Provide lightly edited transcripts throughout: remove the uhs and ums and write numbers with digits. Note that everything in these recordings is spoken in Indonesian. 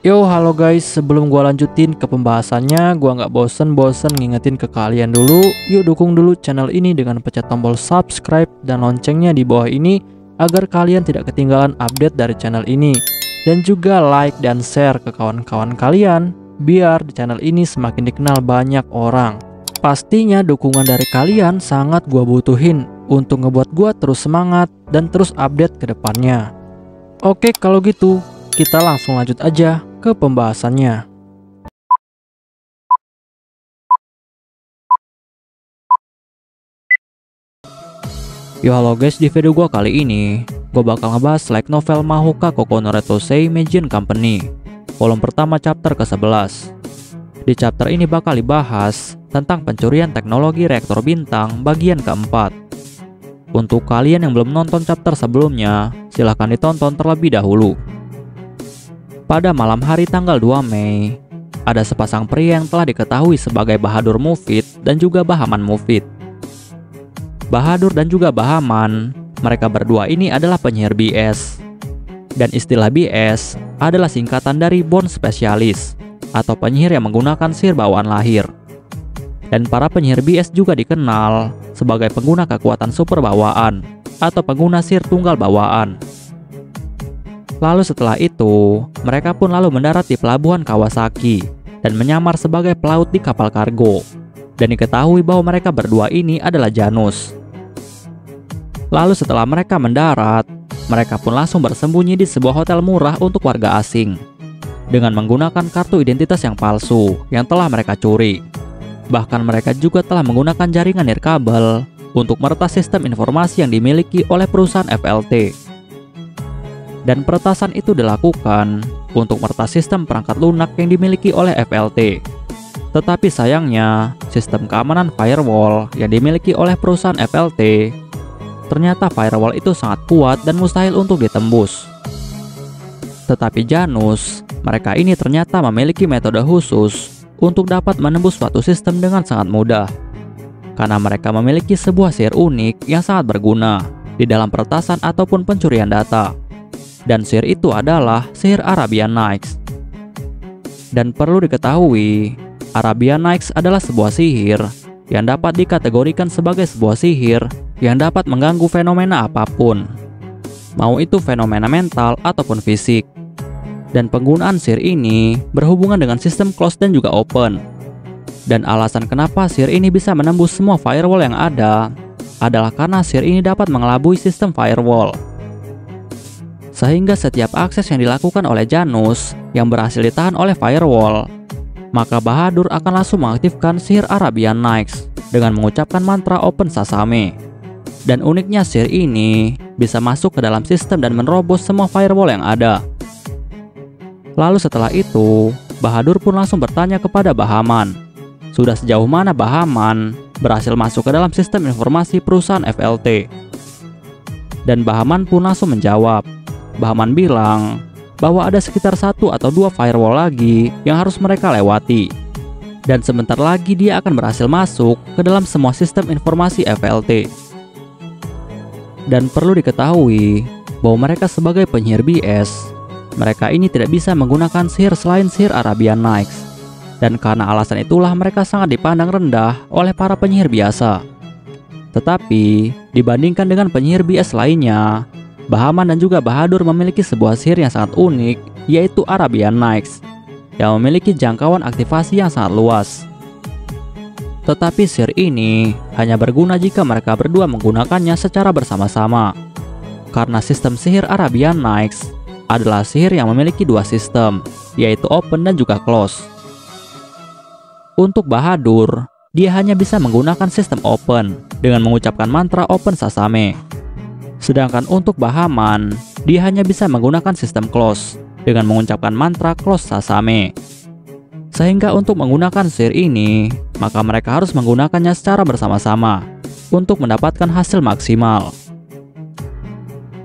Yo, halo guys, sebelum gua lanjutin ke pembahasannya, gua nggak bosen-bosen ngingetin ke kalian dulu. Yuk dukung dulu channel ini dengan pencet tombol subscribe dan loncengnya di bawah ini agar kalian tidak ketinggalan update dari channel ini. Dan juga like dan share ke kawan-kawan kalian biar di channel ini semakin dikenal banyak orang. Pastinya dukungan dari kalian sangat gua butuhin untuk ngebuat gua terus semangat dan terus update ke depannya. Oke, kalau gitu kita langsung lanjut aja ke pembahasannya. Yo, halo guys, di video gua kali ini gua bakal ngebahas light novel Mahoka Kokou no Retosei Meijin Company volume pertama chapter ke-11. Di chapter ini bakal dibahas tentang pencurian teknologi reaktor bintang bagian keempat. Untuk kalian yang belum nonton chapter sebelumnya, silahkan ditonton terlebih dahulu. Pada malam hari tanggal 2 Mei, ada sepasang pria yang telah diketahui sebagai Bahadur Mufid dan juga Bahaman Mufid. Bahadur dan juga Bahaman, mereka berdua ini adalah penyihir BS. Dan istilah BS adalah singkatan dari Born Specialist, atau penyihir yang menggunakan sihir bawaan lahir. Dan para penyihir BS juga dikenal sebagai pengguna kekuatan super bawaan, atau pengguna sihir tunggal bawaan. Lalu setelah itu, mereka pun lalu mendarat di pelabuhan Kawasaki dan menyamar sebagai pelaut di kapal kargo. Dan diketahui bahwa mereka berdua ini adalah Janus. Lalu setelah mereka mendarat, mereka pun langsung bersembunyi di sebuah hotel murah untuk warga asing dengan menggunakan kartu identitas yang palsu yang telah mereka curi. Bahkan mereka juga telah menggunakan jaringan nirkabel untuk meretas sistem informasi yang dimiliki oleh perusahaan FLT. Dan peretasan itu dilakukan untuk meretas sistem perangkat lunak yang dimiliki oleh FLT. Tetapi sayangnya, sistem keamanan firewall yang dimiliki oleh perusahaan FLT, ternyata firewall itu sangat kuat dan mustahil untuk ditembus. Tetapi Janus, mereka ini ternyata memiliki metode khusus untuk dapat menembus suatu sistem dengan sangat mudah. Karena mereka memiliki sebuah sihir unik yang sangat berguna di dalam peretasan ataupun pencurian data. Dan sihir itu adalah sihir Arabian Nights. Dan perlu diketahui, Arabian Nights adalah sebuah sihir yang dapat dikategorikan sebagai sebuah sihir yang dapat mengganggu fenomena apapun, mau itu fenomena mental ataupun fisik. Dan penggunaan sihir ini berhubungan dengan sistem close dan juga open. Dan alasan kenapa sihir ini bisa menembus semua firewall yang ada adalah karena sihir ini dapat mengelabui sistem firewall. Sehingga setiap akses yang dilakukan oleh Janus yang berhasil ditahan oleh firewall, maka Bahadur akan langsung mengaktifkan sihir Arabian Nights dengan mengucapkan mantra Open Sasame. Dan uniknya sihir ini bisa masuk ke dalam sistem dan menerobos semua firewall yang ada. Lalu setelah itu, Bahadur pun langsung bertanya kepada Bahaman, sudah sejauh mana Bahaman berhasil masuk ke dalam sistem informasi perusahaan FLT. Dan Bahaman pun langsung menjawab. Bahaman bilang bahwa ada sekitar 1 atau 2 firewall lagi yang harus mereka lewati. Dan sebentar lagi dia akan berhasil masuk ke dalam semua sistem informasi FLT. Dan perlu diketahui bahwa mereka sebagai penyihir BS, mereka ini tidak bisa menggunakan sihir selain sihir Arabian Nights. Dan karena alasan itulah mereka sangat dipandang rendah oleh para penyihir biasa. Tetapi dibandingkan dengan penyihir BS lainnya, Bahaman dan juga Bahadur memiliki sebuah sihir yang sangat unik, yaitu Arabian Nights, yang memiliki jangkauan aktivasi yang sangat luas. Tetapi sihir ini hanya berguna jika mereka berdua menggunakannya secara bersama-sama. Karena sistem sihir Arabian Nights adalah sihir yang memiliki 2 sistem, yaitu open dan juga close. Untuk Bahadur, dia hanya bisa menggunakan sistem open dengan mengucapkan mantra Open Sasame. Sedangkan untuk Bahaman, dia hanya bisa menggunakan sistem close dengan mengucapkan mantra Close Sasame. Sehingga untuk menggunakan sihir ini, maka mereka harus menggunakannya secara bersama-sama untuk mendapatkan hasil maksimal.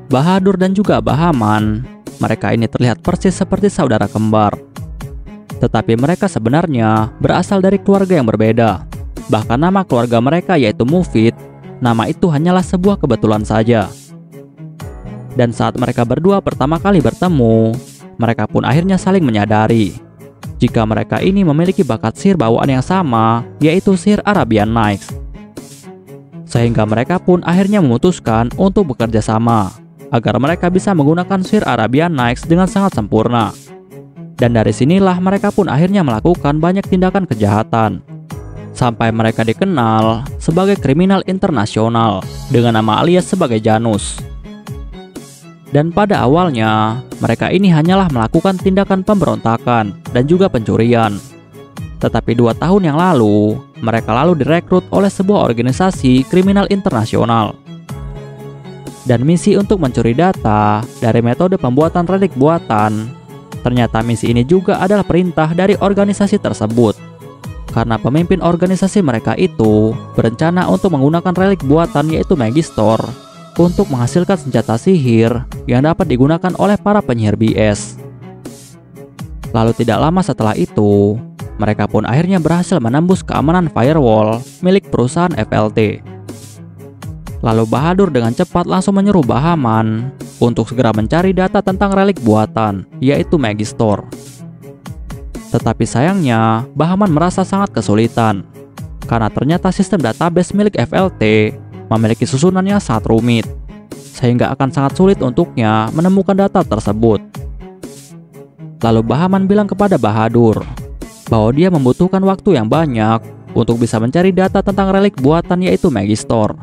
Bahadur dan juga Bahaman, mereka ini terlihat persis seperti saudara kembar. Tetapi mereka sebenarnya berasal dari keluarga yang berbeda. Bahkan nama keluarga mereka yaitu Mufid, nama itu hanyalah sebuah kebetulan saja. Dan saat mereka berdua pertama kali bertemu, mereka pun akhirnya saling menyadari jika mereka ini memiliki bakat sihir bawaan yang sama, yaitu sihir Arabian Nights. Sehingga mereka pun akhirnya memutuskan untuk bekerja sama agar mereka bisa menggunakan sihir Arabian Nights dengan sangat sempurna. Dan dari sinilah mereka pun akhirnya melakukan banyak tindakan kejahatan, sampai mereka dikenal sebagai kriminal internasional dengan nama alias sebagai Janus. Dan pada awalnya, mereka ini hanyalah melakukan tindakan pemberontakan dan juga pencurian. Tetapi 2 tahun yang lalu, mereka lalu direkrut oleh sebuah organisasi kriminal internasional. Dan misi untuk mencuri data dari metode pembuatan relik buatan, ternyata misi ini juga adalah perintah dari organisasi tersebut. Karena pemimpin organisasi mereka itu berencana untuk menggunakan relik buatan yaitu Megistor untuk menghasilkan senjata sihir yang dapat digunakan oleh para penyihir BS. Lalu tidak lama setelah itu, mereka pun akhirnya berhasil menembus keamanan firewall milik perusahaan FLT. Lalu Bahadur dengan cepat langsung menyuruh Bahaman untuk segera mencari data tentang relik buatan, yaitu Megistor. Tetapi sayangnya, Bahaman merasa sangat kesulitan, karena ternyata sistem database milik FLT memiliki susunan yang sangat rumit, sehingga akan sangat sulit untuknya menemukan data tersebut. Lalu Bahaman bilang kepada Bahadur bahwa dia membutuhkan waktu yang banyak untuk bisa mencari data tentang relik buatan yaitu Megistor.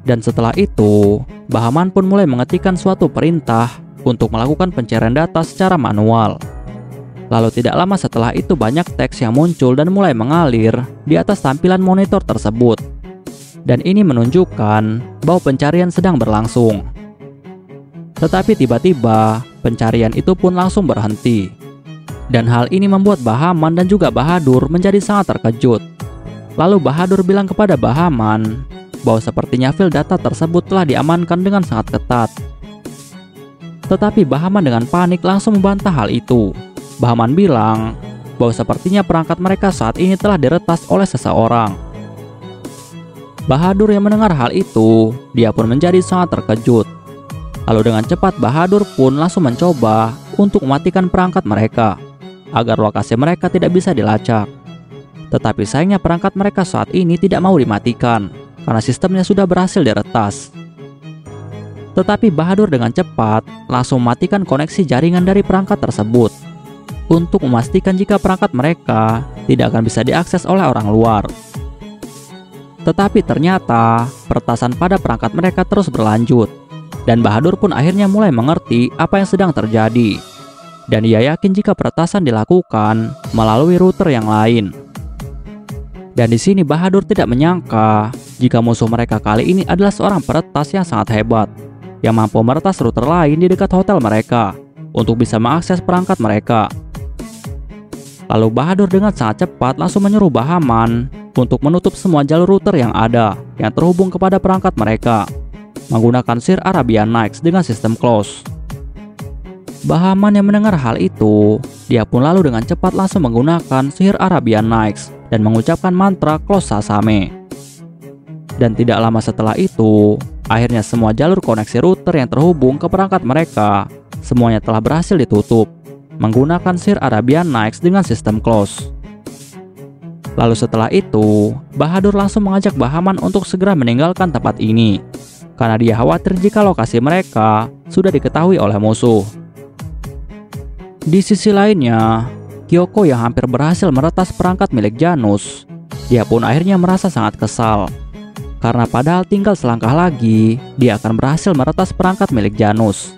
Dan setelah itu, Bahaman pun mulai mengetikkan suatu perintah untuk melakukan pencarian data secara manual. Lalu tidak lama setelah itu banyak teks yang muncul dan mulai mengalir di atas tampilan monitor tersebut. Dan ini menunjukkan bahwa pencarian sedang berlangsung. Tetapi tiba-tiba pencarian itu pun langsung berhenti. Dan hal ini membuat Bahaman dan juga Bahadur menjadi sangat terkejut. Lalu Bahadur bilang kepada Bahaman bahwa sepertinya file data tersebut telah diamankan dengan sangat ketat. Tetapi Bahaman dengan panik langsung membantah hal itu. Bahaman bilang bahwa sepertinya perangkat mereka saat ini telah diretas oleh seseorang. Bahadur yang mendengar hal itu, dia pun menjadi sangat terkejut. Lalu dengan cepat Bahadur pun langsung mencoba untuk mematikan perangkat mereka agar lokasi mereka tidak bisa dilacak. Tetapi sayangnya perangkat mereka saat ini tidak mau dimatikan karena sistemnya sudah berhasil diretas. Tetapi Bahadur dengan cepat langsung mematikan koneksi jaringan dari perangkat tersebut untuk memastikan jika perangkat mereka tidak akan bisa diakses oleh orang luar. Tetapi ternyata peretasan pada perangkat mereka terus berlanjut, dan Bahadur pun akhirnya mulai mengerti apa yang sedang terjadi. Dan ia yakin jika peretasan dilakukan melalui router yang lain. Dan di sini Bahadur tidak menyangka jika musuh mereka kali ini adalah seorang peretas yang sangat hebat, yang mampu meretas router lain di dekat hotel mereka untuk bisa mengakses perangkat mereka. Lalu Bahadur dengan sangat cepat langsung menyuruh Bahaman untuk menutup semua jalur router yang ada yang terhubung kepada perangkat mereka menggunakan sihir Arabian Nights dengan sistem close. Bahaman yang mendengar hal itu, dia pun lalu dengan cepat langsung menggunakan sihir Arabian Nights dan mengucapkan mantra Close Sasame. Dan tidak lama setelah itu, akhirnya semua jalur koneksi router yang terhubung ke perangkat mereka semuanya telah berhasil ditutup menggunakan sihir Arabian Nights dengan sistem close. Lalu setelah itu, Bahadur langsung mengajak Bahaman untuk segera meninggalkan tempat ini karena dia khawatir jika lokasi mereka sudah diketahui oleh musuh. Di sisi lainnya, Kyoko yang hampir berhasil meretas perangkat milik Janus, dia pun akhirnya merasa sangat kesal karena padahal tinggal selangkah lagi dia akan berhasil meretas perangkat milik Janus.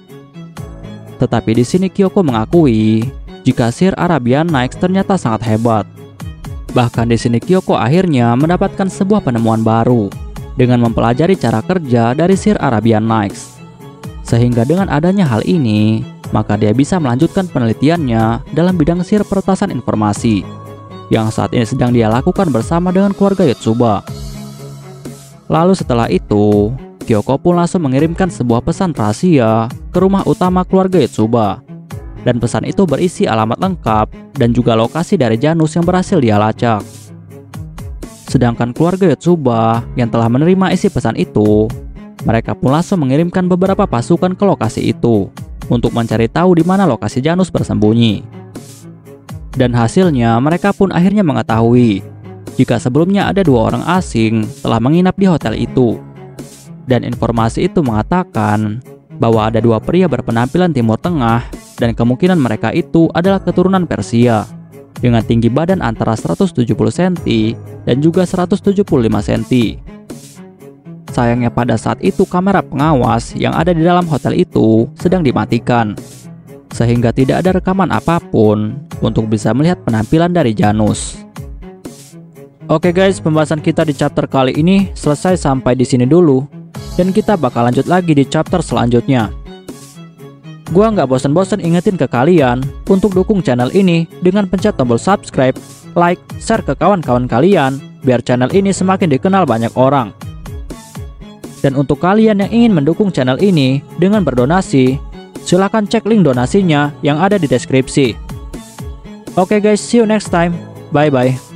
Tetapi di sini Kyoko mengakui jika sihir Arabian Nights ternyata sangat hebat. Bahkan di sini Kyoko akhirnya mendapatkan sebuah penemuan baru dengan mempelajari cara kerja dari sihir Arabian Nights. Sehingga dengan adanya hal ini, maka dia bisa melanjutkan penelitiannya dalam bidang sihir peretasan informasi yang saat ini sedang dia lakukan bersama dengan keluarga Yotsuba. Lalu setelah itu, Kyoko pun langsung mengirimkan sebuah pesan rahasia ke rumah utama keluarga Yotsuba. Dan pesan itu berisi alamat lengkap dan juga lokasi dari Janus yang berhasil dia lacak. Sedangkan keluarga Yotsuba yang telah menerima isi pesan itu, mereka pun langsung mengirimkan beberapa pasukan ke lokasi itu untuk mencari tahu di mana lokasi Janus bersembunyi. Dan hasilnya mereka pun akhirnya mengetahui jika sebelumnya ada 2 orang asing telah menginap di hotel itu. Dan informasi itu mengatakan bahwa ada 2 pria berpenampilan Timur Tengah dan kemungkinan mereka itu adalah keturunan Persia dengan tinggi badan antara 170 cm dan juga 175 cm. Sayangnya pada saat itu kamera pengawas yang ada di dalam hotel itu sedang dimatikan, sehingga tidak ada rekaman apapun untuk bisa melihat penampilan dari Janus. Oke guys, pembahasan kita di chapter kali ini selesai sampai di sini dulu, dan kita bakal lanjut lagi di chapter selanjutnya. Gua nggak bosan-bosan ingetin ke kalian untuk dukung channel ini dengan pencet tombol subscribe, like, share ke kawan-kawan kalian biar channel ini semakin dikenal banyak orang. Dan untuk kalian yang ingin mendukung channel ini dengan berdonasi, silahkan cek link donasinya yang ada di deskripsi. Oke guys, see you next time. Bye bye.